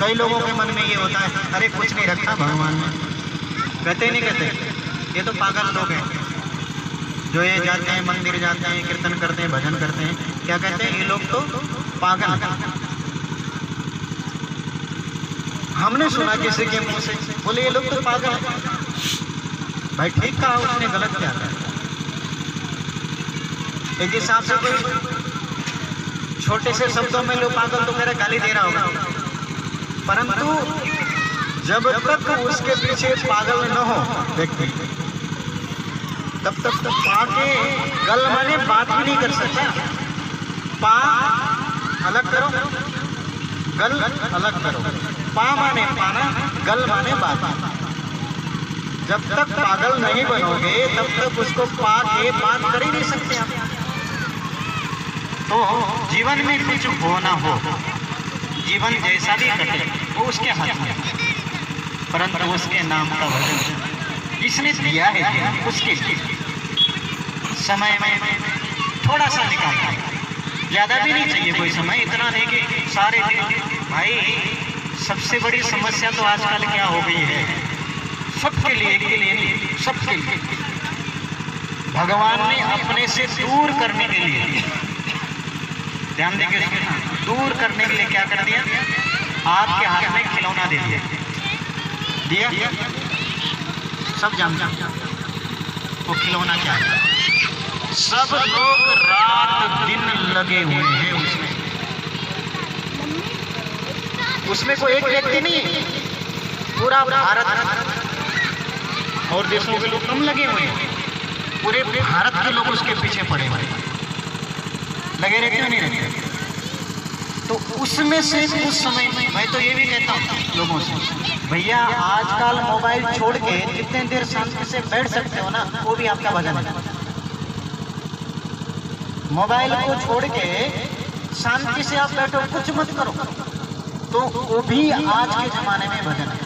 कई लोगों के मन में ये होता है, अरे कुछ नहीं रखा भगवान ने। कहते नहीं कहते, ये तो पागल लोग हैं जो ये जाते हैं मंदिर जाते हैं, कीर्तन करते हैं, भजन करते हैं, क्या कहते हैं, ये लोग तो पागल हैं। हमने सुना किसी के मुंह से, बोले ये लोग तो पागल हैं। भाई ठीक कहा उसने, गलत क्या कहा? एक हिसाब से कोई छोटे से शब्दों में लोग पागल तो मेरा गाली दे रहा होगा, परंतु जब तक उसके पीछे पागल न हो व्यक्ति, तब तक तो पा के गल माने बात भी नहीं कर सकता। पा अलग करो, गल अलग करो। पा माने पाना, गल माने बात। जब तक पागल नहीं बनोगे तब तक उसको पा के बात कर ही नहीं सकते आप। तो जीवन में कुछ हो ना हो, जीवन जैसा भी कटे वो उसके हाथ में, परंतु उसके नाम का भजन जिसने दिया है उसके समय में थोड़ा सा निकालना है, ज़्यादा भी नहीं चाहिए कोई समय, इतना नहीं कि सारे दिन। भाई सबसे बड़ी समस्या तो आजकल क्या हो गई है, सबके लिए, एक के लिए नहीं, सबके लिए भगवान ने अपने से दूर करने के लिए, ध्यान देंगे, दूर करने के लिए क्या कर दिया, आपके हाथ में खिलौना दे दिया। सब जानते हैं वो खिलौना क्या है। सब लोग रात दिन लगे हुए हैं उसमें कोई एक व्यक्ति नहीं है, पूरा भारत और देशों के लोग कम लगे हुए हैं, पूरे भारत के लोग उसके पीछे पड़े हुए लगे रहते हो नहीं रहते। तो उसमें से उस समय मैं तो ये भी कहता हूँ लोगों से, भैया आजकल मोबाइल छोड़ के जितने देर शांति से बैठ सकते हो ना, वो भी आपका भजन है। मोबाइल को छोड़ के शांति से आप बैठो, कुछ मत करो, तो वो भी आज के जमाने में भजन है।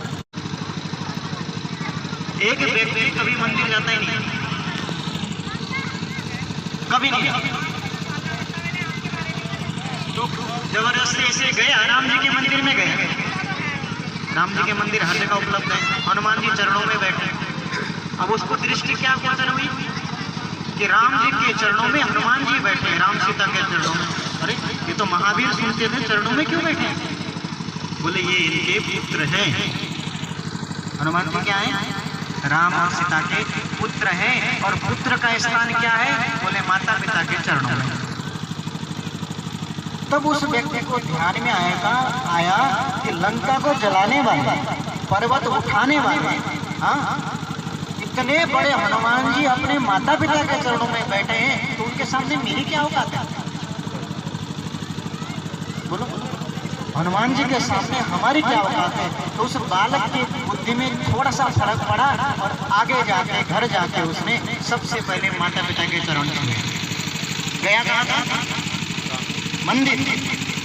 एक व्यक्ति कभी मंदिर जाता ही नहीं, कभी नहीं, तो जबरदस्ती से गया, राम जी के मंदिर में गया। राम जी के मंदिर हर जगह उपलब्ध है, हनुमान जी चरणों में बैठे। अब उसको दृष्टि क्या गोचर हुई कि राम जी के चरणों में हनुमान जी बैठे, राम सीता के चरणों में। अरे ये तो महावीर सुनते थे, चरणों में क्यों बैठे? बोले ये इनके पुत्र हैं। हनुमान जी क्या है? राम और सीता के पुत्र हैं। और पुत्र का स्थान क्या है? बोले माता पिता के चरणों में। तब उस व्यक्ति को ध्यान में आया कि लंका को जलाने वाले, पर्वत उठाने वाले, हाँ, इतने बड़े हनुमान जी अपने माता पिता के चरणों में बैठे हैं, तो उनके सामने मेरी क्या औकात है? बोलो, हनुमान जी के सामने हमारी क्या औकात है? तो उस बालक की बुद्धि में थोड़ा सा फर्क पड़ा और आगे जाके घर जाके उसने सबसे पहले माता पिता के चरण छुए। गया कहाँ था? मंदिर।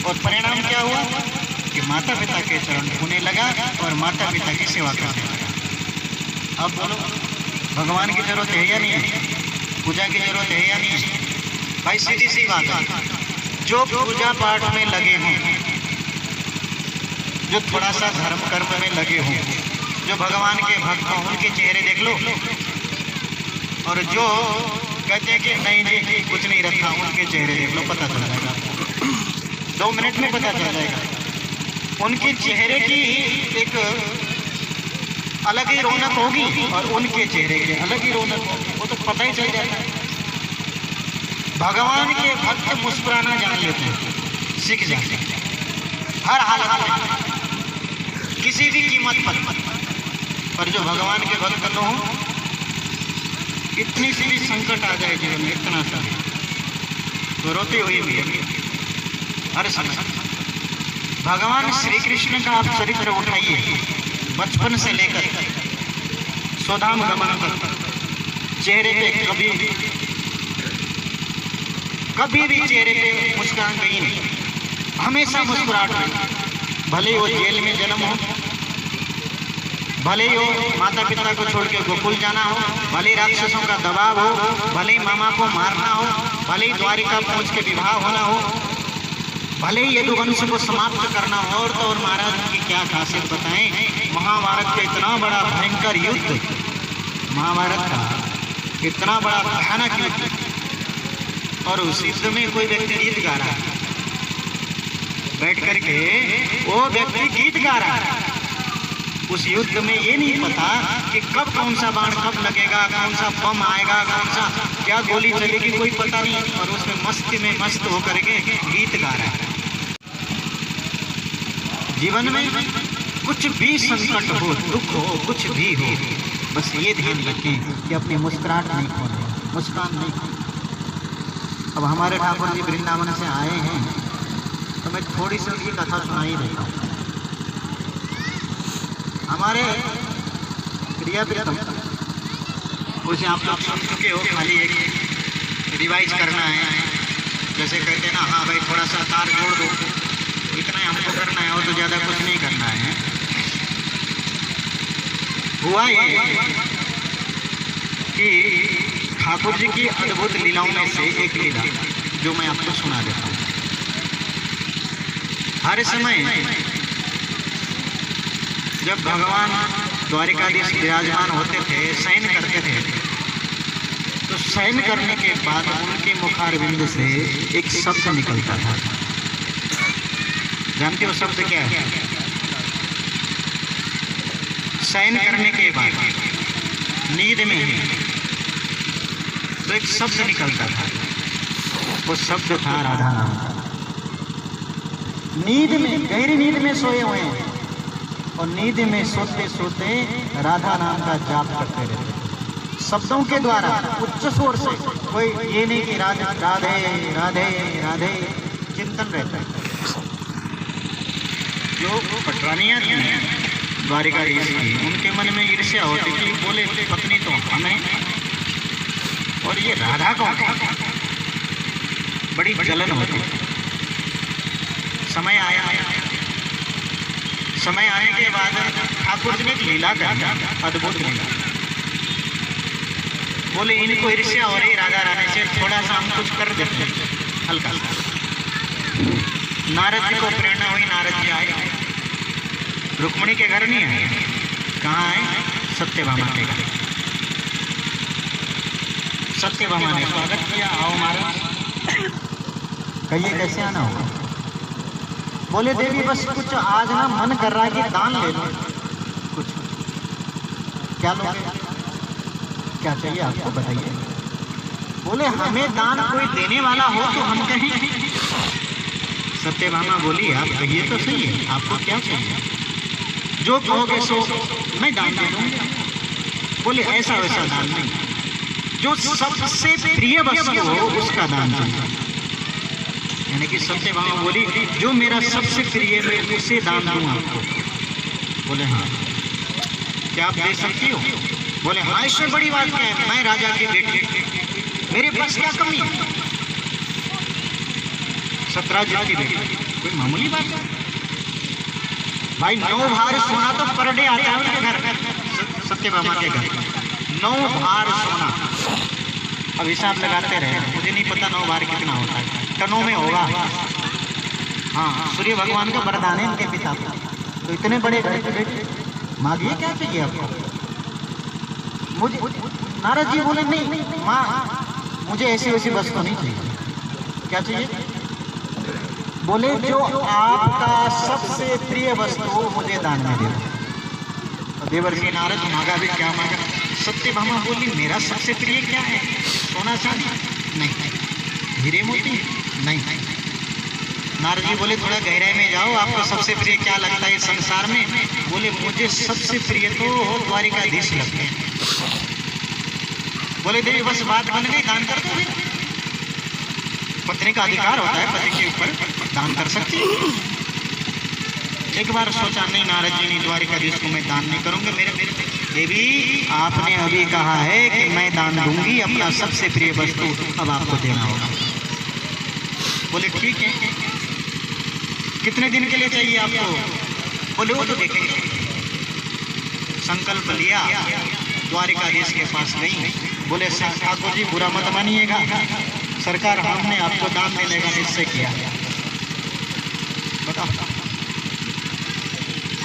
और परिणाम क्या हुआ कि माता पिता के चरण छूने लगा और माता पिता की सेवा करने लगा। अब बोलो, भगवान की जरूरत है या नहीं है? पूजा की जरूरत है या नहीं है? भाई सीधी सी बात है, जो पूजा पाठ में लगे हों, जो थोड़ा सा धर्म कर्म में लगे हों, जो भगवान के भक्त हों, उनके चेहरे देख लो। और जो कहते हैं कि नहीं जी कुछ नहीं रखा, उनके चेहरे देख लो, पता चल जाएगा। 2 मिनट में पता चल जाएगा। उनके चेहरे की एक अलग ही रौनक होगी और उनके चेहरे की अलग ही रौनक होगी, वो तो पता ही चल जाता है। भगवान के भक्त मुस्कुराना जान लेते हैं, सीख जाते हैं हर हालत में, किसी भी कीमत पर जो भगवान के भक्त न हो, इतनी सी भी संकट आ जाए जीवन में, इतना सा तो रोते हुए भी हर समय। भगवान श्री कृष्ण का आप चरित्र उठाइए, बचपन से लेकर स्वधाम गमन तक, चेहरे पे कभी भी चेहरे पे मुस्कान गई नहीं, हमेशा मुस्कुराहट रही। भले वो जेल में जन्म हो, भले ही हो माता पिता को छोड़ के गोकुल जाना हो, भले ही राक्षसों का दबाव हो, भले ही मामा को मारना हो, भले ही द्वारिका पहुंच के विवाह होना हो, भले ही यदुवंश को समाप्त करना हो तो और महाराज की क्या खासियत बताएं। महाभारत का इतना बड़ा भयंकर युद्ध, महाभारत का इतना बड़ा भयानक युद्ध, और उस युद्ध में कोई व्यक्ति गीत गा रहा है, बैठ करके वो व्यक्ति गीत गा रहा है। उस युद्ध में ये नहीं पता कि कब कौन सा बाण कब लगेगा, कौन सा बम आएगा, कौन सा क्या गोली चलेगी, कोई पता नहीं, और उसमें मस्ती में मस्त होकर के गीत गा रहा है। जीवन में कुछ भी संकट हो, दुख हो, कुछ भी हो, बस ये ध्यान रखें कि अपनी मुस्कुराहट नहीं खोलें, मुस्कान नहीं खोलें। अब हमारे ठाकुर जी वृंदावन से आए हैं तो मैं थोड़ी सी उनकी कथा सुना ही देता हूँ। हमारे प्रिय प्रियतम, उसे आप लोग सुन चुके हो, खाली एक रिवाइज करना है। जैसे कहते हैं ना, हाँ भाई थोड़ा सा तार जोड़ दो, इतना ही हमको करना है और तो ज़्यादा कुछ नहीं करना है। हुआ ये कि ठाकुर जी की अद्भुत लीलाओं में से एक लीला जो मैं आपको सुना देता हूँ। हर समय जब भगवान द्वारिकाधीश विराजमान होते थे, शयन करते थे, तो शयन करने के बाद उनके मुखारविंद से एक शब्द निकलता था। जानते हो शब्द क्या है? शयन करने के बाद नींद में ही तो एक शब्द निकलता था, वो शब्द था राधा नाम का। नींद में, गहरी नींद में सोए हुए हैं और नींद में सोते सोते राधा नाम का जाप करते रहते, शब्दों के द्वारा उच्च स्वर से। कोई ये नहीं कि राधे राधे राधे राधे चिंतन रहता है। जो पटरानियाँ थी द्वारिकाधीश की, उनके मन में ईर्ष्या होती थी, बोले पत्नी तो हमें और ये राधा कौन है, बड़ी जलन होती। समय आया, समय आने के बाद ठाकुर जी ने एक लीला करी, अद्भुत लीला। बोले इनको ईर्ष्या हो रही राधा रानी से, थोड़ा सा हम कुछ कर देते हैं, हल्का सा। नारद जी को प्रेरणा हुई, नारद जी आए, रुक्मिणी के घर नहीं आए, कहाँ आए? सत्यभामा के घर। सत्यभामा ने स्वागत किया, आओ महाराज। कहिए कैसे आना होगा? बोले देवी बस कुछ आज ना मन कर रहा है कि दान ले लो कुछ। क्या लोगे? क्या चाहिए आपको बताइए? बोले हमें दान कोई देने वाला हो तो हम कहें। सत्यभामा बोली आप कहिए तो सही है, आपको क्या चाहिए? जो कहोगे सो मैं दान दे दूंगा। बोले ऐसा वैसा दान नहीं, जो सबसे प्रिय वस्तु हो उसका दान दूंगा। यानी कि सत्यभामा बोली जो मेरा सबसे प्रिय मैं उसे दान दूंगा आपको। बोले हाँ, क्या आप दे सकती हो? बोले हाँ, इससे बड़ी बात क्या है, मैं राजा की बेटी, मेरे पास क्या कमी है? सतराजित की बेटी, कोई मामूली बात है भाई। 9 भार सोना तो पर डे आता है उनके घर, सत्यभामा के घर 9 भार सोना। अब हिसाब लगाते रहे, मुझे नहीं पता 9 भार कितना होता है, टनों में होगा। हाँ, सूर्य भगवान का वरदान है इनके पिता को। तो इतने बड़े घर के बेटे, मांगिए क्या चाहिए आपको? मुझे नारद जी बोले नहीं माँ, मुझे ऐसी वैसी वस्तु नहीं चाहिए। क्या चाहिए? बोले जो आपका सबसे प्रिय वस्तु मुझे दान में दे दो। देवर्षि नारद मांगा भी क्या मांगा? सत्यभामा बोली मेरा सबसे प्रिय क्या है? सोना चांदी नहीं, हीरे मोती नहीं। नारद जी बोले थोड़ा गहराई में जाओ, आपको सबसे प्रिय क्या लगता है संसार में? बोले मुझे सबसे प्रिय तो द्वारिकाधीश लगते हैं। बोले देवी बस बात बन गई, दान कर दो। पत्नी का अधिकार होता है पति के ऊपर, दान कर सकती है। एक बार सोचा नहीं नारद जी, नहीं द्वारिकाधीश को मैं दान नहीं करूंगा। मेरे देवी आपने अभी कहा है कि मैं दान दूंगी, अपना सबसे प्रिय वस्तु अब आपको देना होगा। बोले ठीक है, कितने दिन के लिए चाहिए आपको? बोले वो तो देखेंगे। संकल्प लिया, द्वारिकाधीश के पास गई। बोले ठाकुर जी बुरा मत मानिएगा, सरकार हमने आपको दान देने का निश्चय किया।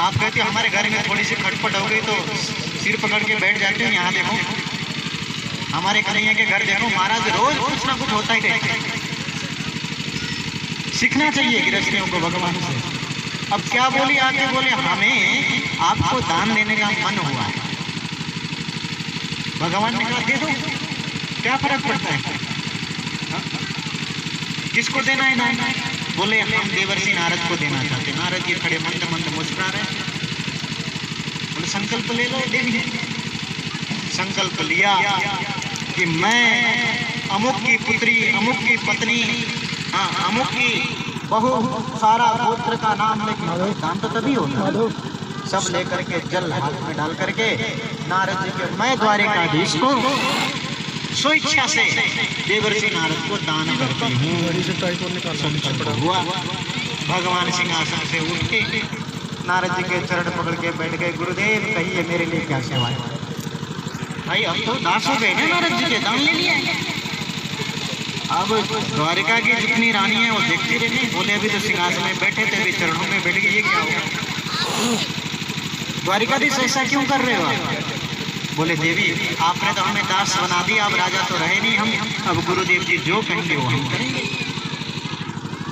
आप कहते हो हमारे घर में थोड़ी सी खटपट हो गई तो सिर पकड़ के बैठ जाते हैं। यहाँ देखो हमारे कन्हैया के घर देखो, महाराज रोज कुछ ना कुछ होता ही रहता है। सीखना चाहिए गृहस्थियों को भगवान से। अब क्या बोली आके बोले हमें आपको दान देने का मन हुआ है। भगवान ने कहा दे दो, क्या फर्क पड़ता है, किसको देना है दान? बोले हम देवर्षि नारद को देना चाहते। नारद जी खड़े मंद मंद मुस्कुरा रहे। बोले संकल्प ले लो, दे दिए। संकल्प लिया कि मैं अमुक की पुत्री, अमुक की पत्नी, हाँ अमुक की बहु, सारा गोत्र का नाम लेके दान तो तभी होगा। सब लेकर के जल हाथ में डाल करके नारद जी के मैं द्वारिकाधीश को स्वेच्छा से देवर्षि नारद को दान करती हूँ। हुआ भगवान सिंहासन से उठ के नारद जी के चरण पकड़ के बैठ गए। गुरुदेव कहिए मेरे लिए क्या सेवा है? भाई अब तो दास हो गए ना नारद जी के, दान ले लिया। अब द्वारिका की जितनी रानी है वो देखती रहती। बोले अभी तो सिंहासन में बैठे थे, अभी चरणों में बैठ गई, ये क्या होगा? द्वारिकाधीश ऐसा क्यों कर रहे हो? बोले देवी आपने तो हमें दास बना दिया, अब राजा तो रहे नहीं हम, अब गुरुदेव जी जो कहेंगे वो हम करेंगे।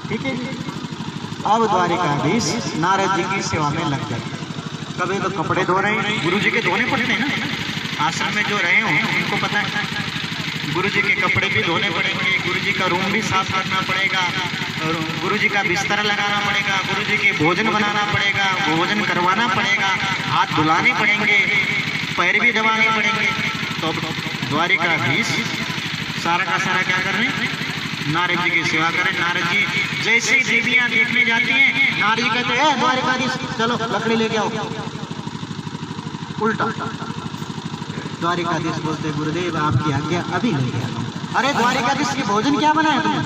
ठीक है जी। अब द्वारिकाधीश नारद जी की सेवा में लग गए। कभी तो कपड़े धो रहे हैं, गुरु जी के धोने पड़ते हैं ना, आश्रम में जो रहे हों उनको पता है। गुरु जी के कपड़े भी धोने पड़ेंगे, गुरु जी का रूम भी साफ करना पड़ेगा, गुरु जी का बिस्तर लगाना पड़ेगा, गुरु जी के भोजन बनाना पड़ेगा, भोजन करवाना पड़ेगा, हाथ धुलाने पड़ेंगे, पैर भी दबाने पड़ेंगे। तो द्वारिकाधीश सारा का सारा क्या कर रहे हैं? नारद जी की सेवा करें। नारद जी जैसे देवियां देखने जाती हैं, नारद जी कहते हैं द्वारिकाधीश चलो लकड़ी लेके आओ। उल्टा द्वारिकाधीश बोलते गुरुदेव आपकी आज्ञा अभी लेके आता हूं। अरे द्वारिकाधीश ये भोजन क्या बनाया तुमने?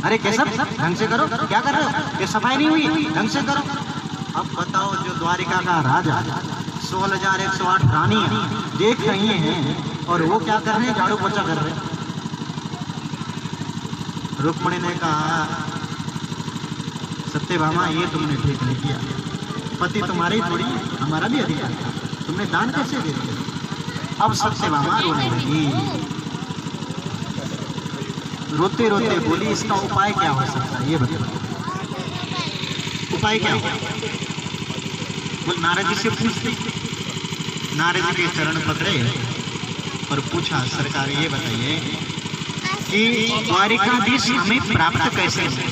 अरे केशव ढंग से करो, क्या कर रहे हो? ये सफाई नहीं हुई, ढंग से करो। अब बताओ जो द्वारिका का राजा 16,108 रानी देख रही हैं और वो क्या कर रहे हैं? झाड़ू पोछा कर रहे हैं। रुक्मिणी ने कहा सत्यभामा ये तुमने ठीक नहीं किया, पति तुम्हारे ही थोड़ी हमारा भी अधिकार था, तुमने दान कैसे दे दिया? अब सत्यभामा रोने लगी, रोते रोते बोली इसका उपाय क्या हो सकता है ये बताओ, उपाय क्या होगा? बोल नारद जी से पूछते। नारद जी के चरण पकड़े और पूछा सरकार ये बताइए कि द्वारिकाधीश हमें प्राप्त कैसे हो?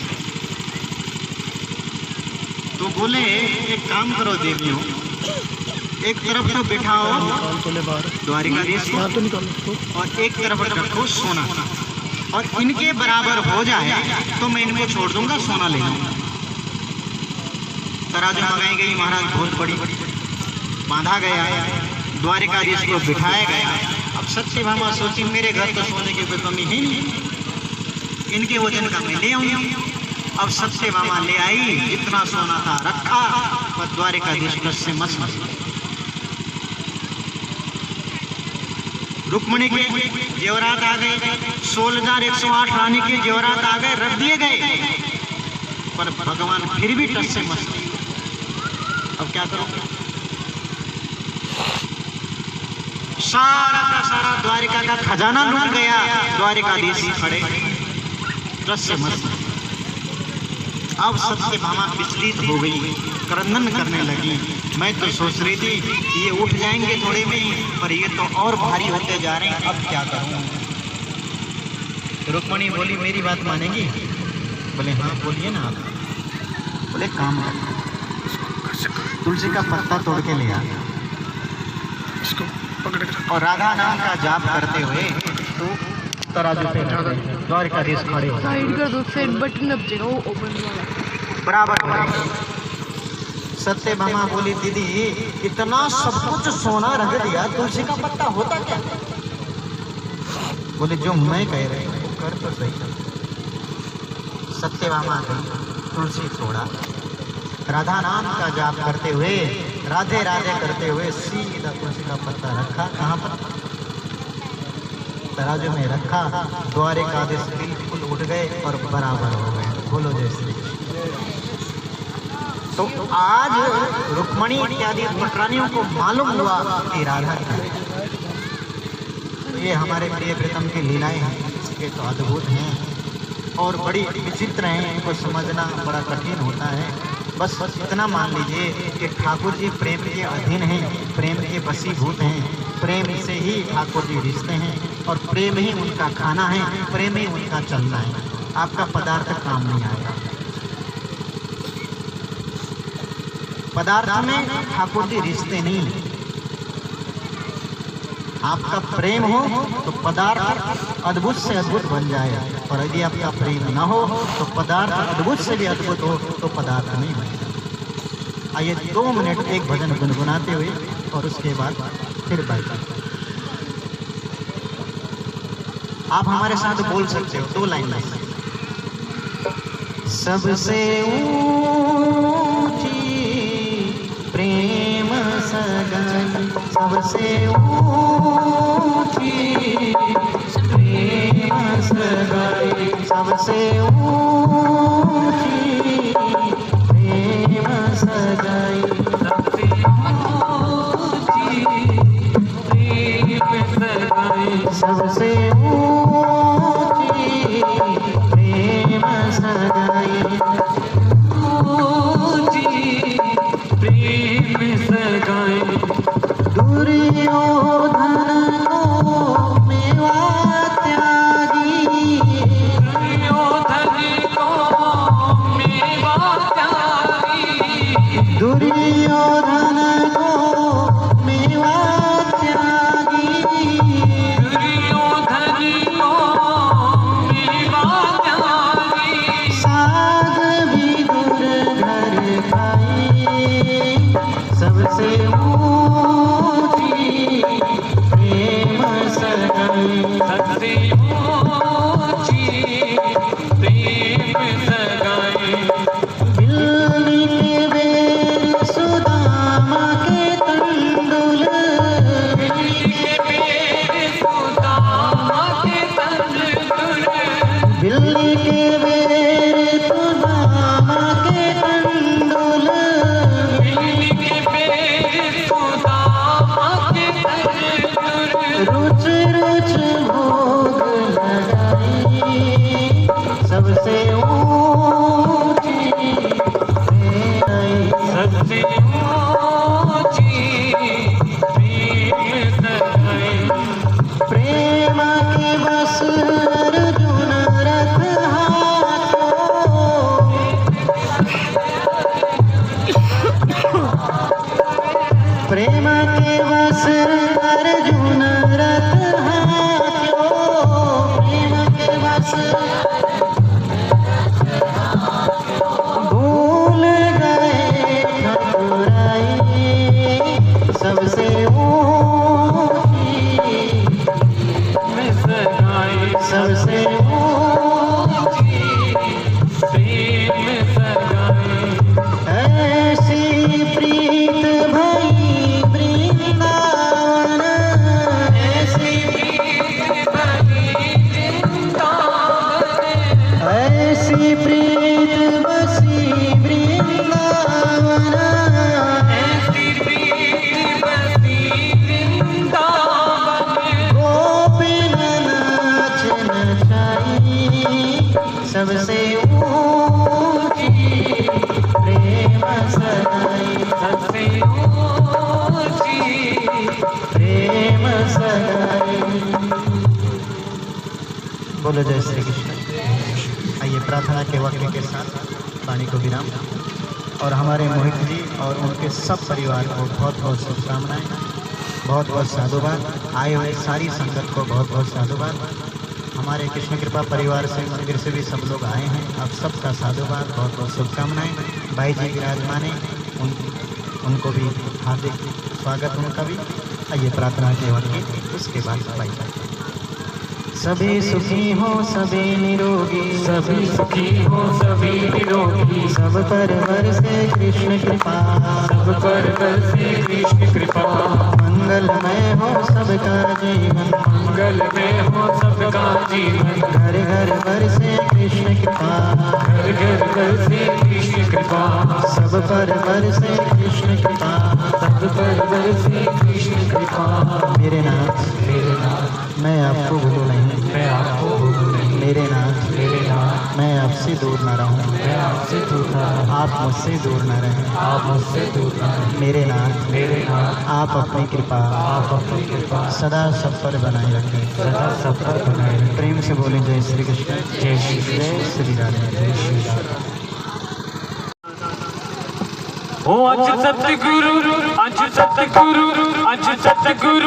तो बोले एक काम करो देवियों, एक तरफ तो बिठाओ द्वारिकाधीश को और एक तरफ रखो सोना, और इनके बराबर हो जाए तो मैं इनको छोड़ दूंगा, सोना ले लूंगा। तराजू मंगाई गई महाराज, बहुत बड़ी बांधा गया, द्वारिकाधीश को बिठाया गया। अब सत्यभामा सोची मेरे घर तो सोने की कोई कमी है नहीं, इनके वजन का मैं ले आऊंगी। अब सत्यभामा ले आई, जितना सोना था रखा, पर द्वारिकाधीश कस से मस रुक्मिणी के जेवरात आ गए, 16,108 रानी के जेवरात आ गए, रख दिए गए, पर भगवान फिर भी टस से मस। अब क्या करो? सारा का सारा द्वारिका का खजाना लूट गया। द्वारिकाधीश खड़े टस से मस। अब सत्यभामा विचलित हो गई, क्रंदन करने लगी। मैं तो सोच रही थी कि ये उठ जाएंगे थोड़े में, पर ये तो और भारी होते जा रहे हैं, अब क्या करूं? रुक्मिणी बोली मेरी बात मानेंगी? बोले हाँ बोलिए ना आप। बोले काम करो, तुलसी का पत्ता तोड़ के ले आ, इसको पकड़ के और राधा नाम का जाप करते हुए तो तराजू पे द्वारिकाधीश खड़े हो साइड कर दो, सेट बटन अब जाएगा वो ओपन वाला बराबर। सत्यभामा बोली दीदी इतना सब कुछ सोना रख दिया, तुलसी का पत्ता होता क्या? बोले जो मैं कह रही हूँ कर तो सही। सत्यभामा गई, तुलसी तोड़ा, राधा नाम का जाप करते हुए, राधे राधे करते हुए सीधा तुलसी का पत्ता रखा। कहाँ पर? तराजू में रखा। द्वारिकाधीश बिल्कुल उठ गए और बराबर हो गए। बोलो जय श्री कृष्ण। तो आज रुक्मणी इत्यादि पटरानियों को मालूम हुआ कि राधा क्या है। तो ये हमारे प्रिय प्रीतम की लीलाएं हैं, ये तो अद्भुत हैं और बड़ी विचित्र हैं, इनको समझना बड़ा कठिन होता है। बस इतना मान लीजिए कि ठाकुर जी प्रेम के अधीन हैं, प्रेम के वशीभूत हैं, प्रेम से ही ठाकुर जी रिश्ते हैं और प्रेम ही उनका खाना है, प्रेम ही उनका चलना है। आपका पदार्थ काम नहीं आएगा। पदार्थ में ठाकुर जी रिश्ते नहीं, आपका प्रेम हो तो पदार्थ अद्भुत से अद्भुत बन जाए, और यदि आपका प्रेम न हो तो पदार्थ अद्भुत से भी अद्भुत हो तो पदार्थ नहीं बनेगा। आइए 2 मिनट एक भजन गुनगुनाते हुए और उसके बाद फिर बैठा। आप हमारे साथ बोल सकते हो 2 लाइन में। सबसे ऊंची प्रेम सगाई, सबसे ऊंची प्रेम सगाई, सबसे ऊंची प्रेम सगाई, सबसे ऊंची प्रेम सगाई, सबसे ऊंची प्रेम सगाई, ऊंची प्रेम सगाई। दुर्योधन को मेवा त्यागी, दुर्योधन को मेवा त्यागी, दुर्योधन को मेवा त्यागी, दुर्योधन को मेवा त्यागी। साग भी दूर घर खाई, सबसे ऊंची प्रेम सगाई, सबसे ऊंची प्रेम सगाई। बिल्ली के बेर सुदामा के तंडुल, बिल्ली के बेर सुदामा के तंडुल, बिल्ली के बेर सुदामा के तंडुल, बिल्ली के बेर सुदामा के तंडुल। रुच रुच भोग लगाई, सबसे ऊंची प्रेम, सबसे ऊंची प्रेम सगाई। प्रेम के बस अर्जुन रथ हाथों, प्रेम के बस अर्जुन रथ हाथों, प्रेम के बस भूल गए ठकुराई, सबसे ऊंची सगाई, सबसे ऊंची प्रेम सगाई। ऐसी प्रीत भई वृंदावन, ऐसी प्रीत भई वृंदावन, ऐसी प्रीत बसी वृंदावन, ऐसी प्रीत बसी वृंदावन। गोपिन नाच नचाई, सबसे ऊंची प्रेम सगाई, सबसे ऊंची प्रेम सगाई। बोलो जय श्री कृष्ण। आइए प्रार्थना के वाक्य के साथ वाणी को विराम, और हमारे मोहित जी और उनके सब परिवार को बहुत बहुत शुभकामनाएं, बहुत बहुत साधुवाद। आए हुए सारी संगत को बहुत बहुत साधुवाद। हमारे कृष्ण कृपा परिवार से मंदिर से भी सब लोग आए हैं, आप सबका साधुवाद, बहुत बहुत शुभकामनाएं। भाई जी विराजमान हैं, उनको भी हार्दिक स्वागत उनका भी। आइए प्रार्थना के वाक्य, उसके बाद भाई सभी सुखी हो सभी निरोगी, सभी सुखी हो सभी निरोगी, सब पर बरसे कृष्ण कृपा, सब पर बरसे कृष्ण कृपा। मंगलमय हो सबका जीवन, मंगलमय हो सबका जीवन। घर घर बरसे कृष्ण कृपा, घर घर बरसे कृष्ण कृपा। सब पर बरसे कृष्ण कृपा, सब पर बरसे कृष्ण कृपा। मेरे नाथ मैं आपको भूलूं नहीं, मैं आपको भूलूं नहीं, मेरे नाथ मैं आपसे दूर न रहूं, मैं आपसे दूर न रहूं, आप मुझसे दूर न रहें। आप मुझसे दूर न रहें। मेरे मेरे नाथ आप अपनी कृपा आप अपनी कृपा सदा सब पर बनाए रखें। सदा सब पर बनाए रखें। प्रेम से बोले जय श्री कृष्ण, जय श्री कृष्ण, जय श्री राधे, जय श्री राधे। ओ अज सतगुरु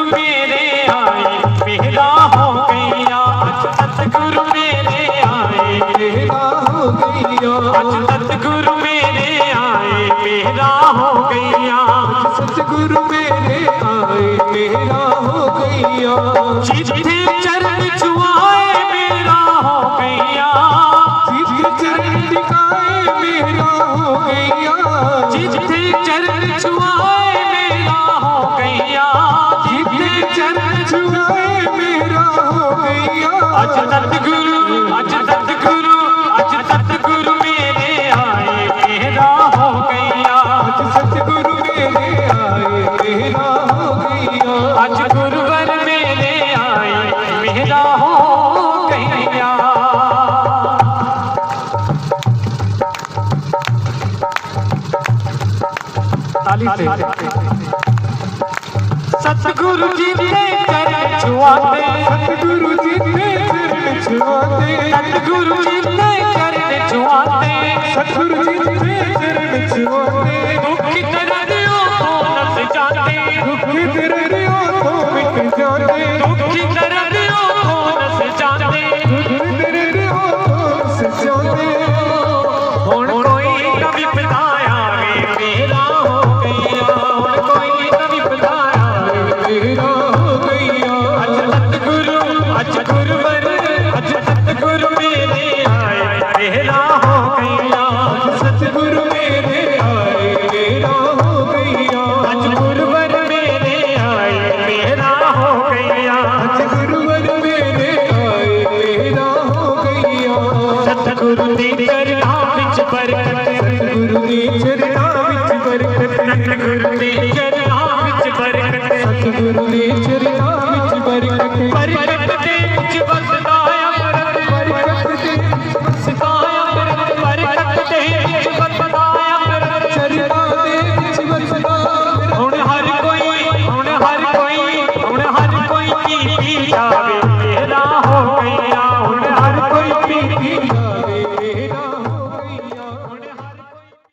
मेरे आए मेरा हो गया, अज सतगुरु मेरे आए मेरा हो गया, अज सतगुरु मेरे आए मेरा हो गया, सतगुरु मेरे आए मेरा हो गया, जिथे चरण छुआए मेरा हो गया, जिथे चरण टिकाए मेरा हो गया, जिथे चरण छुआए मेरा हो गया, जिथे चरण छुआए मेरा हो गया, अज सतगुरु मेरे आए मेरा हो गया, अज सतगुरु मेरे आए मेरा हो गया, अज गुरुवर मेरे आए मेरा हो गया। सतगुरु जी ने चरण छुआते, सतगुरु जी ने चरण छुआते, सतगुरु जी ने चरण छुआते, सतगुरु जी ने चरण छुआते, दुखी दर्दियों को नस जाते, दुखी दर्दियों को मिट जाते, दुखी दर्दियों को नस जाते, दुखी दर्दियों को नस जाते, हुण कोई न विपदा आवे मेरा हो गया, हुण कोई न विपदा आवे मेरा हो गया, अज गुरुवर अज सतगुरु मेरे आए मेरा हो गया, सतगुरु मेरे आए मेरा हो गया, अज गुरुवर मेरे आए मेरा हो गया, अज गुरुवर मेरे आए मेरा हो गया, सतगुरु दी चरणां विच बरकत, सतगुरु दी चरणां विच बरकत, सतगुरु दी